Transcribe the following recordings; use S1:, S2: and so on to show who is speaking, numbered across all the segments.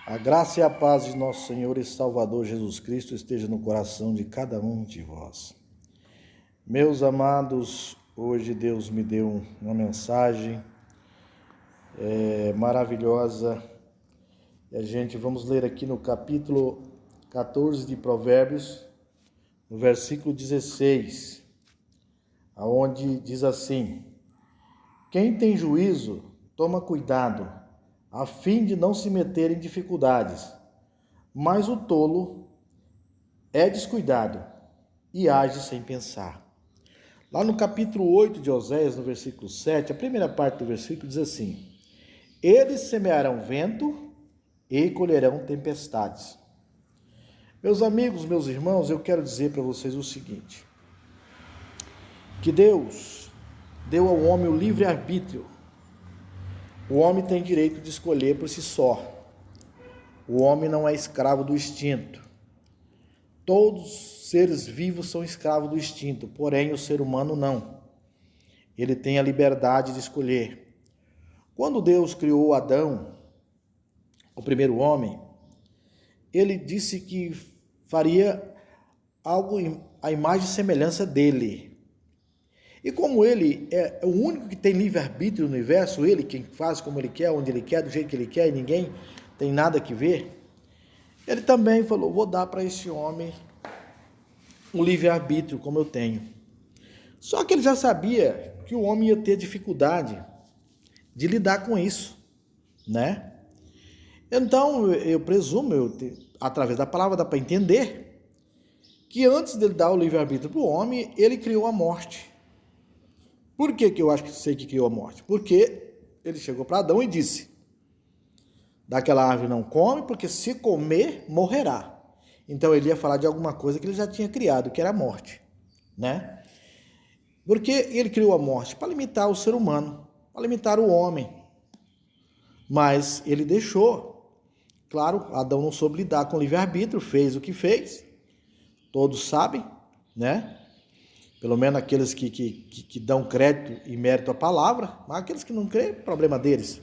S1: A graça e a paz de nosso Senhor e Salvador Jesus Cristo esteja no coração de cada um de vós. Meus amados, hoje Deus me deu uma mensagem maravilhosa. E vamos ler aqui no capítulo 14 de Provérbios, no versículo 16, aonde diz assim: quem tem juízo, toma cuidado, a fim de não se meter em dificuldades, mas o tolo é descuidado e age sem pensar. Lá no capítulo 8 de Oséias, no versículo 7, a primeira parte do versículo diz assim: eles semearão vento e colherão tempestades. Meus amigos, meus irmãos, eu quero dizer para vocês o seguinte: que Deus deu ao homem o livre-arbítrio. O homem tem direito de escolher por si só. O homem não é escravo do instinto. Todos os seres vivos são escravos do instinto, porém o ser humano não. Ele tem a liberdade de escolher. Quando Deus criou Adão, o primeiro homem, ele disse que faria algo à imagem e semelhança dele. E como ele é o único que tem livre-arbítrio no universo, ele quem faz como ele quer, onde ele quer, do jeito que ele quer, e ninguém tem nada que ver, ele também falou: vou dar para esse homem um livre-arbítrio como eu tenho. Só que ele já sabia que o homem ia ter dificuldade de lidar com isso, né? Então, eu presumo, através da palavra dá para entender, que antes dele dar o livre-arbítrio para o homem, ele criou a morte. Por que eu acho que sei que criou a morte? Porque ele chegou para Adão e disse: daquela árvore não come, porque se comer, morrerá. Então ele ia falar de alguma coisa que ele já tinha criado, que era a morte, né? Porque ele criou a morte para limitar o ser humano, para limitar o homem. Mas ele deixou. Claro, Adão não soube lidar com o livre-arbítrio, fez o que fez. Todos sabem, né? Pelo menos aqueles que dão crédito e mérito à palavra, mas aqueles que não creem, problema deles.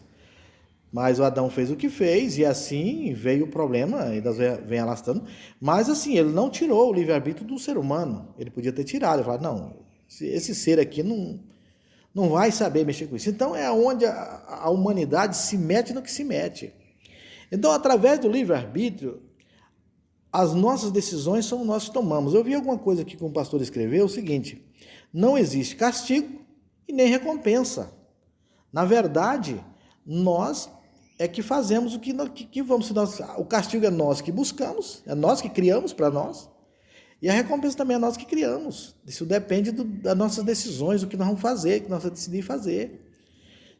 S1: Mas o Adão fez o que fez e assim veio o problema, e Deus vem alastrando. Mas assim, ele não tirou o livre-arbítrio do ser humano. Ele podia ter tirado, ele falou: não, esse ser aqui não vai saber mexer com isso. Então é onde a humanidade se mete no que se mete. Então, através do livre-arbítrio, as nossas decisões são nós que tomamos. Eu vi alguma coisa aqui que um pastor escreveu, o seguinte: não existe castigo e nem recompensa. Na verdade, nós é que fazemos o que vamos. O castigo é nós que buscamos, é nós que criamos para nós, e a recompensa também é nós que criamos. Isso depende das nossas decisões, do que nós vamos fazer, que nós vamos decidir fazer.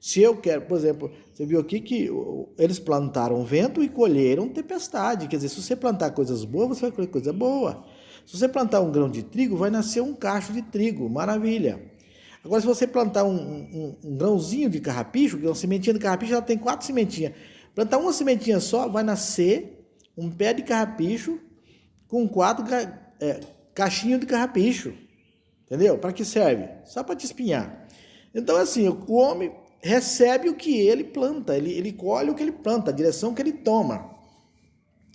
S1: Se eu quero, por exemplo, você viu aqui que eles plantaram vento e colheram tempestade. Quer dizer, se você plantar coisas boas, você vai colher coisa boa. Se você plantar um grão de trigo, vai nascer um cacho de trigo. Maravilha. Agora, se você plantar um grãozinho de carrapicho, uma sementinha de carrapicho, ela tem 4 sementinhas. Plantar uma sementinha só, vai nascer um pé de carrapicho com 4 cachinhos de carrapicho. Entendeu? Para que serve? Só para te espinhar. Então, assim, o homem recebe o que ele planta, ele colhe o que ele planta, a direção que ele toma.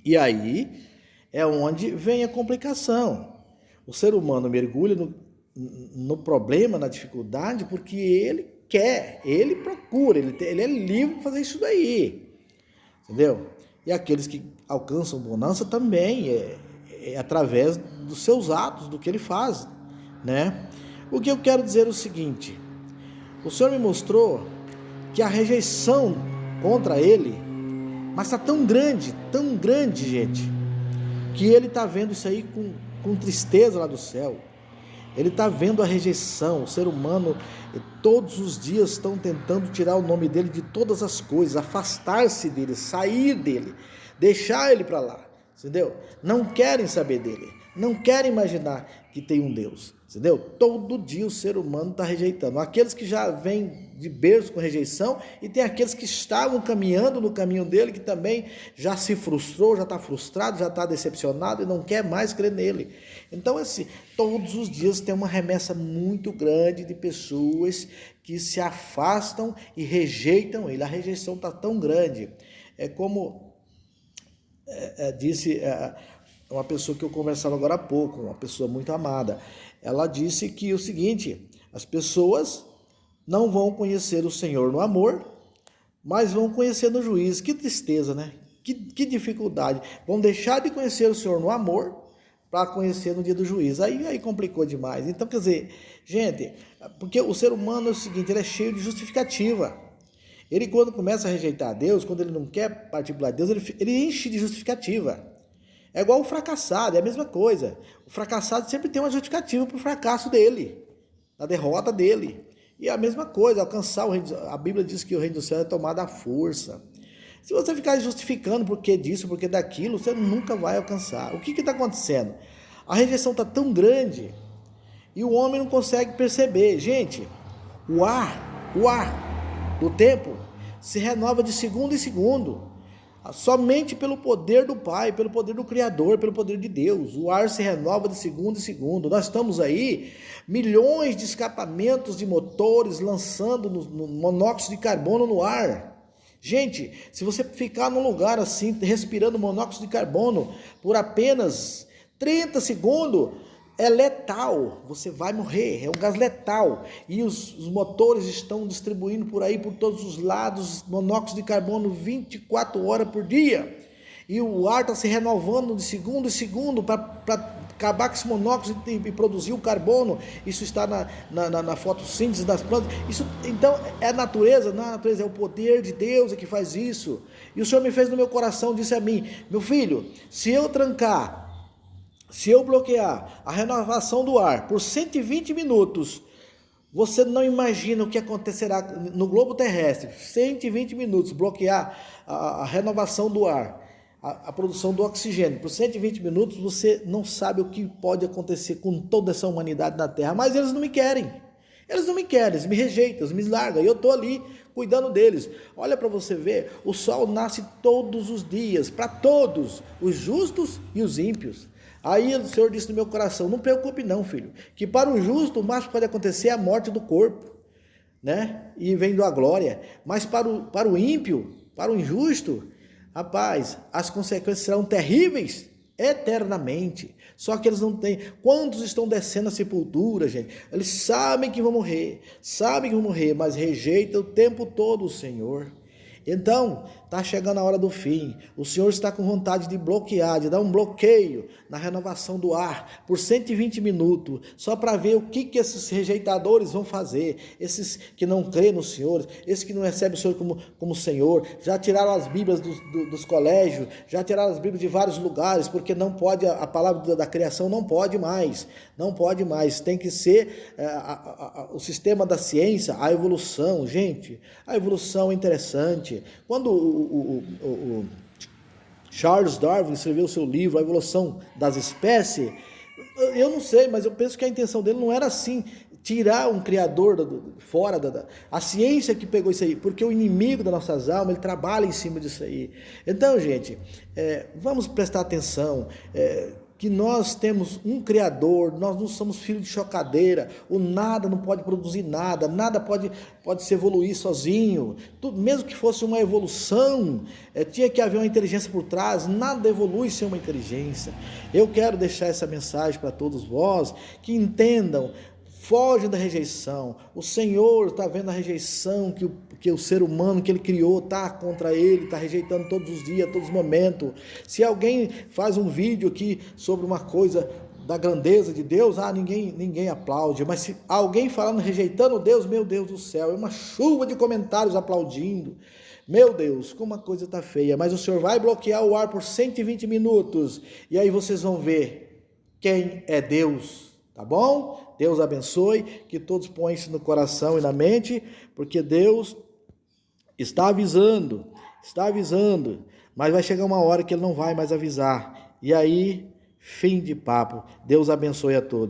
S1: E aí é onde vem a complicação. O ser humano mergulha no problema, na dificuldade, porque ele quer, ele procura, ele é livre para fazer isso daí. Entendeu? E aqueles que alcançam bonança também é através dos seus atos, do que ele faz, né? O que eu quero dizer é o seguinte: o Senhor me mostrou que a rejeição contra ele, mas está tão grande, gente, que ele está vendo isso aí com tristeza lá do céu. Ele está vendo a rejeição. O ser humano, todos os dias estão tentando tirar o nome dele de todas as coisas, afastar-se dele, sair dele, deixar ele para lá, entendeu? Não querem saber dele, não querem imaginar que tem um Deus, entendeu? Todo dia o ser humano está rejeitando. Aqueles que já vêm de berço com rejeição, e tem aqueles que estavam caminhando no caminho dele, que também já se frustrou, já está frustrado, já está decepcionado e não quer mais crer nele. Então, assim, todos os dias tem uma remessa muito grande de pessoas que se afastam e rejeitam ele. A rejeição está tão grande. É como disse, uma pessoa que eu conversava agora há pouco, uma pessoa muito amada, ela disse que o seguinte: as pessoas não vão conhecer o Senhor no amor, mas vão conhecer no juízo. Que tristeza, né? Que dificuldade. Vão deixar de conhecer o Senhor no amor para conhecer no dia do juízo. Aí complicou demais. Então, quer dizer, gente, porque o ser humano é o seguinte, ele é cheio de justificativa. Ele, quando começa a rejeitar a Deus, quando ele não quer partir para Deus, ele enche de justificativa. É igual o fracassado, é a mesma coisa. O fracassado sempre tem uma justificativa para o fracasso dele, a derrota dele. E a mesma coisa, alcançar o reino, a Bíblia diz que o reino do céu é tomado à força. Se você ficar justificando por que disso, por que daquilo, você nunca vai alcançar. O que está acontecendo? A rejeição está tão grande e o homem não consegue perceber. Gente, o ar do tempo se renova de segundo em segundo. Somente pelo poder do Pai, pelo poder do Criador, pelo poder de Deus. O ar se renova de segundo em segundo. Nós estamos aí, milhões de escapamentos de motores lançando no monóxido de carbono no ar. Gente, se você ficar num lugar assim, respirando monóxido de carbono por apenas 30 segundos, é letal, você vai morrer, é um gás letal. E os motores estão distribuindo por aí, por todos os lados, monóxido de carbono 24 horas por dia. E o ar está se renovando de segundo em segundo para acabar com esse monóxido e produzir o carbono. Isso está na fotossíntese das plantas. Isso, então, é a natureza? Não, a natureza é o poder de Deus que faz isso. E o Senhor me fez no meu coração, disse a mim: meu filho, se eu bloquear a renovação do ar por 120 minutos, você não imagina o que acontecerá no globo terrestre. 120 minutos, bloquear a renovação do ar, a produção do oxigênio por 120 minutos, você não sabe o que pode acontecer com toda essa humanidade na Terra. Mas eles não me querem. Eles me rejeitam, eles me largam, e eu estou ali cuidando deles. Olha para você ver, o sol nasce todos os dias, para todos, os justos e os ímpios. Aí o Senhor disse no meu coração: não preocupe não, filho, que para o justo o máximo que pode acontecer é a morte do corpo, né? E vem a glória. Mas para o ímpio, para o injusto, rapaz, as consequências serão terríveis eternamente. Só que eles não têm. Quantos estão descendo a sepultura, gente? Eles sabem que vão morrer, mas rejeitam o tempo todo o Senhor. Então, está chegando a hora do fim. O Senhor está com vontade de bloquear, de dar um bloqueio na renovação do ar por 120 minutos, só para ver o que esses rejeitadores vão fazer, esses que não creem no Senhor, esses que não recebem o Senhor como Senhor. Já tiraram as Bíblias dos colégios, já tiraram as Bíblias de vários lugares, porque não pode, a palavra da criação não pode mais, tem que ser o sistema da ciência, a evolução. Gente, a evolução é interessante. Quando o Charles Darwin escreveu o seu livro A Evolução das Espécies, eu não sei, mas eu penso que a intenção dele não era assim, tirar um criador fora a ciência que pegou isso aí, porque o inimigo das nossas almas, ele trabalha em cima disso aí. Então, gente, vamos prestar atenção, que nós temos um Criador, nós não somos filhos de chocadeira, o nada não pode produzir nada, nada pode se evoluir sozinho. Tudo, mesmo que fosse uma evolução, tinha que haver uma inteligência por trás, nada evolui sem uma inteligência. Eu quero deixar essa mensagem para todos vós, que entendam, fogem da rejeição. O Senhor está vendo a rejeição que o ser humano que Ele criou está contra Ele, está rejeitando todos os dias, todos os momentos. Se alguém faz um vídeo aqui sobre uma coisa da grandeza de Deus, ninguém aplaude. Mas se alguém falando, rejeitando Deus, meu Deus do céu, é uma chuva de comentários aplaudindo. Meu Deus, como a coisa está feia. Mas o Senhor vai bloquear o ar por 120 minutos, e aí vocês vão ver quem é Deus. Tá bom? Deus abençoe, que todos ponham isso no coração e na mente, porque Deus está avisando, mas vai chegar uma hora que Ele não vai mais avisar. E aí, fim de papo. Deus abençoe a todos.